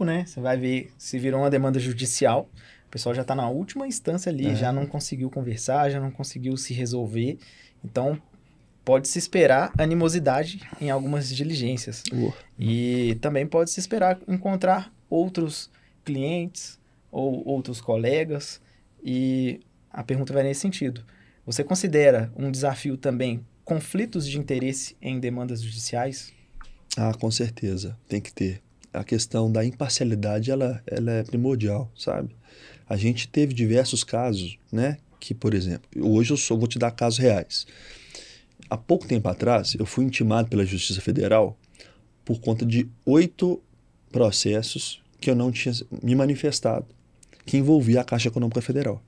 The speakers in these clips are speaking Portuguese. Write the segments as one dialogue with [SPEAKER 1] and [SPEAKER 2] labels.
[SPEAKER 1] né? Você vai ver se virou uma demanda judicial. O pessoal já está na última instância ali, já não conseguiu conversar, já não conseguiu se resolver. Então, pode-se esperar animosidade em algumas diligências. E também pode-se esperar encontrar outros clientes ou outros colegas. E a pergunta vai nesse sentido. Você considera um desafio também conflitos de interesse em demandas judiciais?
[SPEAKER 2] Ah, com certeza, tem que ter. A questão da imparcialidade, ela é primordial, sabe? A gente teve diversos casos, né? Que, por exemplo, hoje vou te dar casos reais. Há pouco tempo atrás, eu fui intimado pela Justiça Federal por conta de 8 processos que eu não tinha me manifestado, que envolvia a Caixa Econômica Federal.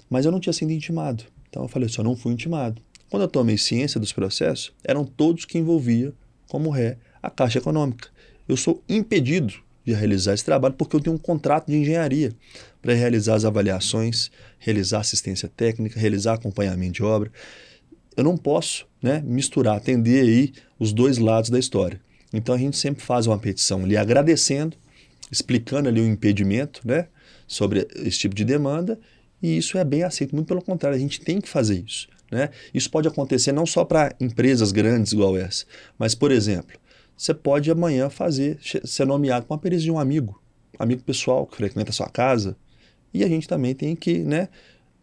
[SPEAKER 2] Mas eu não tinha sido intimado. Então eu falei assim, eu não fui intimado. Quando eu tomei ciência dos processos, eram todos que envolviam como ré a Caixa Econômica. Eu sou impedido de realizar esse trabalho porque eu tenho um contrato de engenharia para realizar as avaliações, realizar assistência técnica, realizar acompanhamento de obra. Eu não posso, né, misturar, atender aí os dois lados da história. Então a gente sempre faz uma petição ali agradecendo, explicando ali o impedimento, né, sobre esse tipo de demanda, e isso é bem aceito. Muito pelo contrário, a gente tem que fazer isso, né? Isso pode acontecer não só para empresas grandes igual essa, mas, por exemplo, você pode amanhã ser nomeado com uma perícia de um amigo pessoal que frequenta a sua casa, e a gente também tem que, né?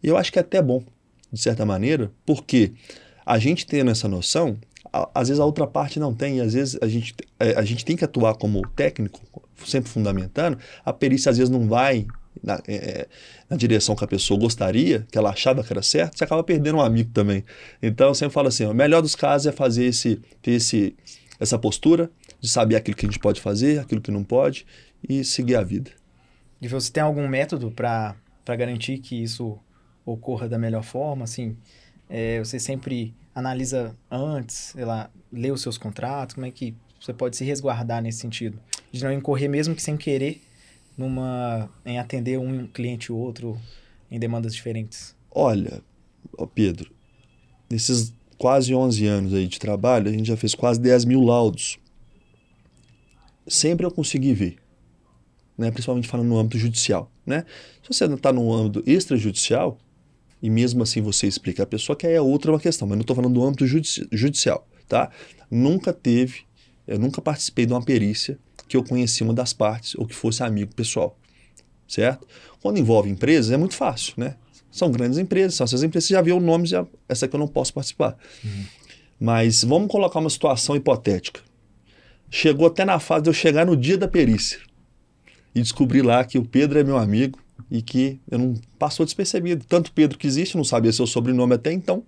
[SPEAKER 2] Eu acho que é até bom, de certa maneira, porque a gente tendo essa noção, às vezes a outra parte não tem, e às vezes a gente tem que atuar como técnico, sempre fundamentando, a perícia às vezes não vai na direção que a pessoa gostaria, que ela achava que era certo, você acaba perdendo um amigo também. Então eu sempre falo assim, o melhor dos casos é ter essa postura de saber aquilo que a gente pode fazer, aquilo que não pode, e seguir a vida.
[SPEAKER 1] E você tem algum método para garantir que isso ocorra da melhor forma? Assim, você sempre analisa antes, sei lá, lê os seus contratos, como é que você pode se resguardar nesse sentido? De não incorrer mesmo que sem querer em atender um cliente ou outro em demandas diferentes.
[SPEAKER 2] Olha, Pedro, nesses quase 11 anos aí de trabalho, a gente já fez quase 10 mil laudos. Sempre eu consegui ver, né, principalmente falando no âmbito judicial, né? Se você não está no âmbito extrajudicial, e mesmo assim você explica a pessoa, que aí é outra uma questão, mas não estou falando do âmbito judicial, tá? Eu nunca participei de uma perícia que eu conheci uma das partes ou que fosse amigo pessoal, certo? Quando envolve empresas é muito fácil, né? São grandes empresas, são essas empresas, você já viu o nome, essa aqui eu não posso participar. Mas vamos colocar uma situação hipotética. Chegou até na fase de eu chegar no dia da perícia e descobrir lá que o Pedro é meu amigo e que eu não passou despercebido. Tanto Pedro que existe, não sabia seu sobrenome até então,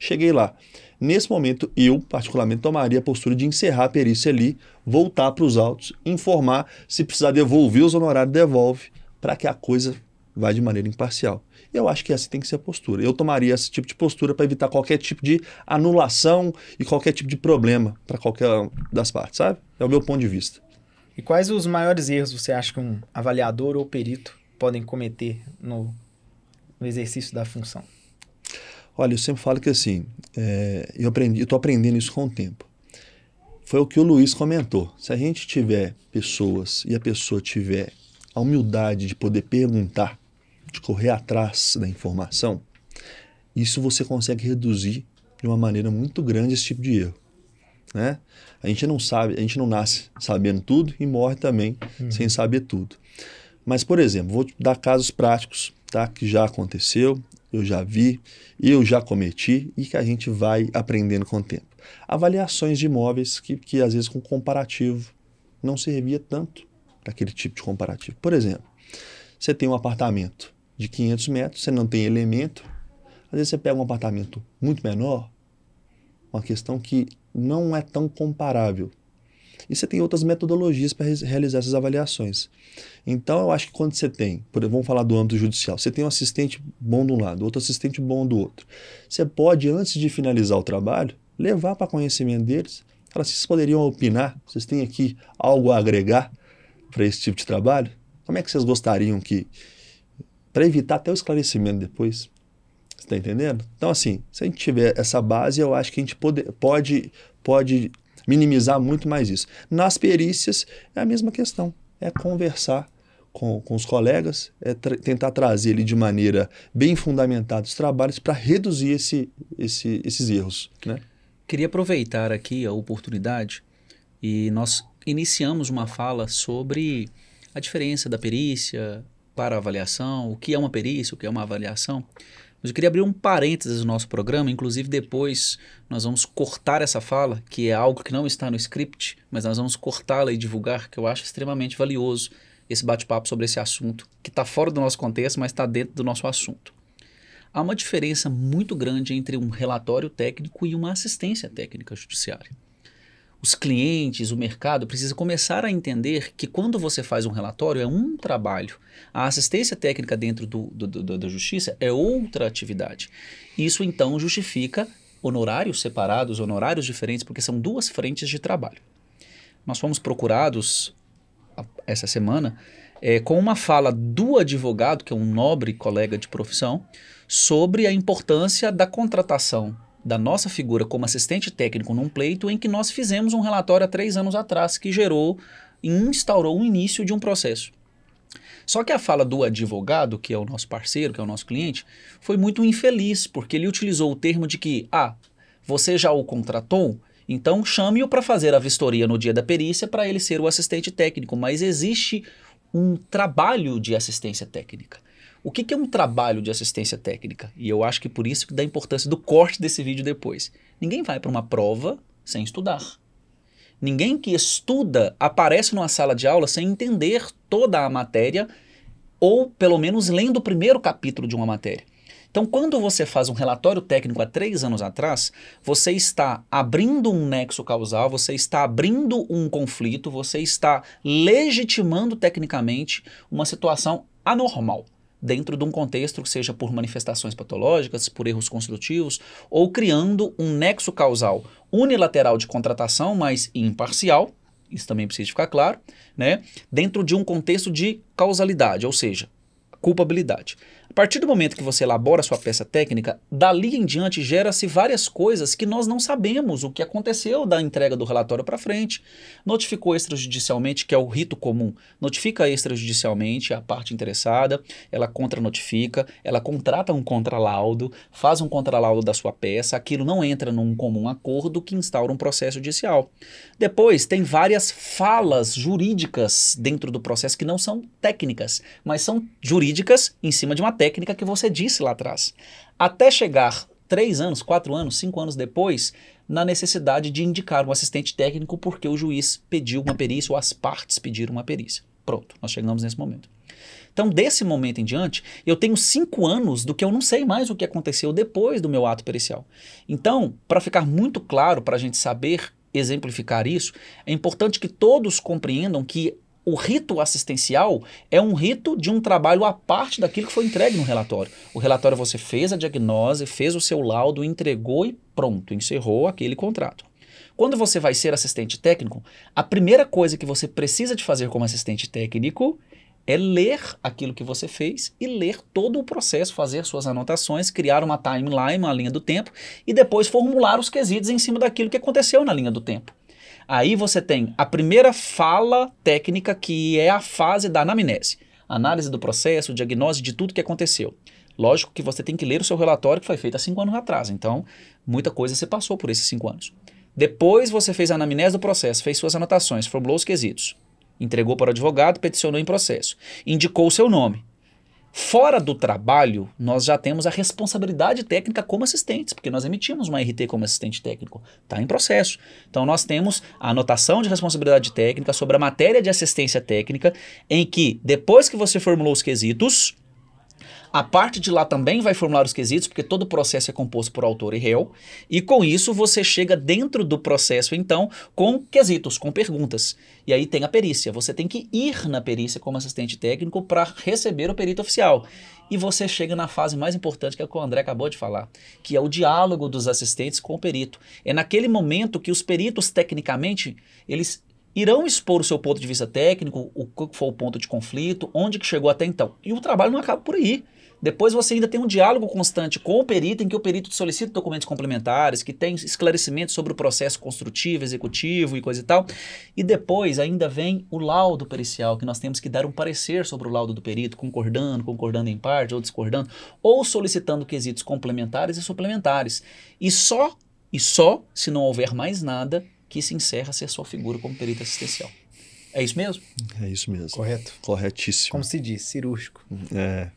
[SPEAKER 2] cheguei lá. Nesse momento, eu, particularmente, tomaria a postura de encerrar a perícia ali, voltar para os autos, informar, se precisar devolver os honorários, devolve, para que a coisa vá de maneira imparcial. E eu acho que essa tem que ser a postura. Eu tomaria esse tipo de postura para evitar qualquer tipo de anulação e qualquer tipo de problema para qualquer das partes, sabe? É o meu ponto de vista.
[SPEAKER 1] E quais os maiores erros você acha que um avaliador ou perito podem cometer no exercício da função?
[SPEAKER 2] Olha, eu sempre falo que assim, eu estou aprendendo isso com o tempo. Foi o que o Luiz comentou. Se a gente tiver pessoas e a pessoa tiver a humildade de poder perguntar, de correr atrás da informação, isso você consegue reduzir de uma maneira muito grande esse tipo de erro, né? A gente não sabe, a gente não nasce sabendo tudo e morre também sem saber tudo. Mas, por exemplo, vou dar casos práticos, tá? Que já aconteceu, eu já vi, eu já cometi e que a gente vai aprendendo com o tempo. Avaliações de imóveis que às vezes com comparativo não servia tanto para aquele tipo de comparativo. Por exemplo, você tem um apartamento de 500 metros, você não tem elemento, às vezes você pega um apartamento muito menor, uma questão que não é tão comparável. E você tem outras metodologias para realizar essas avaliações. Então, eu acho que quando você tem, vamos falar do âmbito judicial, você tem um assistente bom de um lado, outro assistente bom do outro. Você pode, antes de finalizar o trabalho, levar para conhecimento deles, falar assim, vocês poderiam opinar, vocês têm aqui algo a agregar para esse tipo de trabalho? Como é que vocês gostariam que... Para evitar até o esclarecimento depois. Você está entendendo? Então, assim, se a gente tiver essa base, eu acho que a gente pode minimizar muito mais isso. Nas perícias, é a mesma questão. é conversar com os colegas, é tentar trazer ele de maneira bem fundamentada os trabalhos para reduzir esses erros, né?
[SPEAKER 3] Queria aproveitar aqui a oportunidade e nós iniciamos uma fala sobre a diferença da perícia para a avaliação, o que é uma perícia, o que é uma avaliação. Mas eu queria abrir um parênteses no nosso programa, inclusive depois nós vamos cortar essa fala, que é algo que não está no script, mas nós vamos cortá-la e divulgar, que eu acho extremamente valioso esse bate-papo sobre esse assunto, que está fora do nosso contexto, mas está dentro do nosso assunto. Há uma diferença muito grande entre um relatório técnico e uma assistência técnica judiciária. Os clientes, o mercado precisa começar a entender que quando você faz um relatório é um trabalho. A assistência técnica dentro da justiça é outra atividade. Isso então justifica honorários separados, honorários diferentes, porque são duas frentes de trabalho. Nós fomos procurados essa semana com uma fala do advogado, que é um nobre colega de profissão, sobre a importância da contratação da nossa figura como assistente técnico num pleito em que nós fizemos um relatório há 3 anos atrás que gerou e instaurou o início de um processo. Só que a fala do advogado, que é o nosso parceiro, que é o nosso cliente, foi muito infeliz, porque ele utilizou o termo de que, você já o contratou? Então chame-o para fazer a vistoria no dia da perícia para ele ser o assistente técnico, mas existe um trabalho de assistência técnica. O que é um trabalho de assistência técnica? E eu acho que por isso que dá a importância do corte desse vídeo depois. Ninguém vai para uma prova sem estudar. Ninguém que estuda aparece numa sala de aula sem entender toda a matéria ou pelo menos lendo o primeiro capítulo de uma matéria. Então, quando você faz um relatório técnico há 3 anos atrás, você está abrindo um nexo causal, você está abrindo um conflito, você está legitimando tecnicamente uma situação anormal dentro de um contexto que seja por manifestações patológicas, por erros construtivos, ou criando um nexo causal unilateral de contratação, mas imparcial, isso também precisa ficar claro, né? Dentro de um contexto de causalidade, ou seja, culpabilidade. A partir do momento que você elabora a sua peça técnica, dali em diante gera-se várias coisas que nós não sabemos o que aconteceu da entrega do relatório para frente. Notificou extrajudicialmente, que é o rito comum, notifica extrajudicialmente a parte interessada, ela contranotifica, ela contrata um contralaudo, faz um contralaudo da sua peça, aquilo não entra num comum acordo que instaura um processo judicial. Depois tem várias falas jurídicas dentro do processo que não são técnicas, mas são jurídicas em cima de uma técnica que você disse lá atrás. Até chegar 3 anos, 4 anos, 5 anos depois, na necessidade de indicar um assistente técnico porque o juiz pediu uma perícia ou as partes pediram uma perícia. Pronto, nós chegamos nesse momento. Então, desse momento em diante, eu tenho 5 anos do que eu não sei mais o que aconteceu depois do meu ato pericial. Então, para ficar muito claro, para a gente saber exemplificar isso, é importante que todos compreendam que o rito assistencial é um rito de um trabalho à parte daquilo que foi entregue no relatório. O relatório você fez a diagnose, fez o seu laudo, entregou e pronto, encerrou aquele contrato. Quando você vai ser assistente técnico, a primeira coisa que você precisa de fazer como assistente técnico é ler aquilo que você fez e ler todo o processo, fazer suas anotações, criar uma timeline, uma linha do tempo e depois formular os quesitos em cima daquilo que aconteceu na linha do tempo. Aí você tem a primeira fala técnica, que é a fase da anamnese. Análise do processo, diagnose de tudo que aconteceu. Lógico que você tem que ler o seu relatório que foi feito há 5 anos atrás, então muita coisa você passou por esses 5 anos. Depois você fez a anamnese do processo, fez suas anotações, formulou os quesitos, entregou para o advogado, peticionou em processo, indicou o seu nome. Fora do trabalho, nós já temos a responsabilidade técnica como assistentes, porque nós emitimos uma RT como assistente técnico, está em processo. Então nós temos a anotação de responsabilidade técnica sobre a matéria de assistência técnica, em que depois que você formulou os quesitos, a parte de lá também vai formular os quesitos, porque todo o processo é composto por autor e réu, e com isso você chega dentro do processo, então, com quesitos, com perguntas. E aí tem a perícia, você tem que ir na perícia como assistente técnico para receber o perito oficial. E você chega na fase mais importante, que é o que o André acabou de falar, que é o diálogo dos assistentes com o perito. É naquele momento que os peritos, tecnicamente, eles irão expor o seu ponto de vista técnico, o que foi o ponto de conflito, onde que chegou até então. E o trabalho não acaba por aí. Depois você ainda tem um diálogo constante com o perito, em que o perito te solicita documentos complementares, que tem esclarecimentos sobre o processo construtivo, executivo e coisa e tal. E depois ainda vem o laudo pericial, que nós temos que dar um parecer sobre o laudo do perito, concordando em parte ou discordando, ou solicitando quesitos complementares e suplementares. E só se não houver mais nada que se encerra-se a sua figura como perito assistencial. É isso mesmo?
[SPEAKER 2] É isso mesmo.
[SPEAKER 1] Correto.
[SPEAKER 2] Corretíssimo.
[SPEAKER 1] Como se diz, cirúrgico.
[SPEAKER 2] É.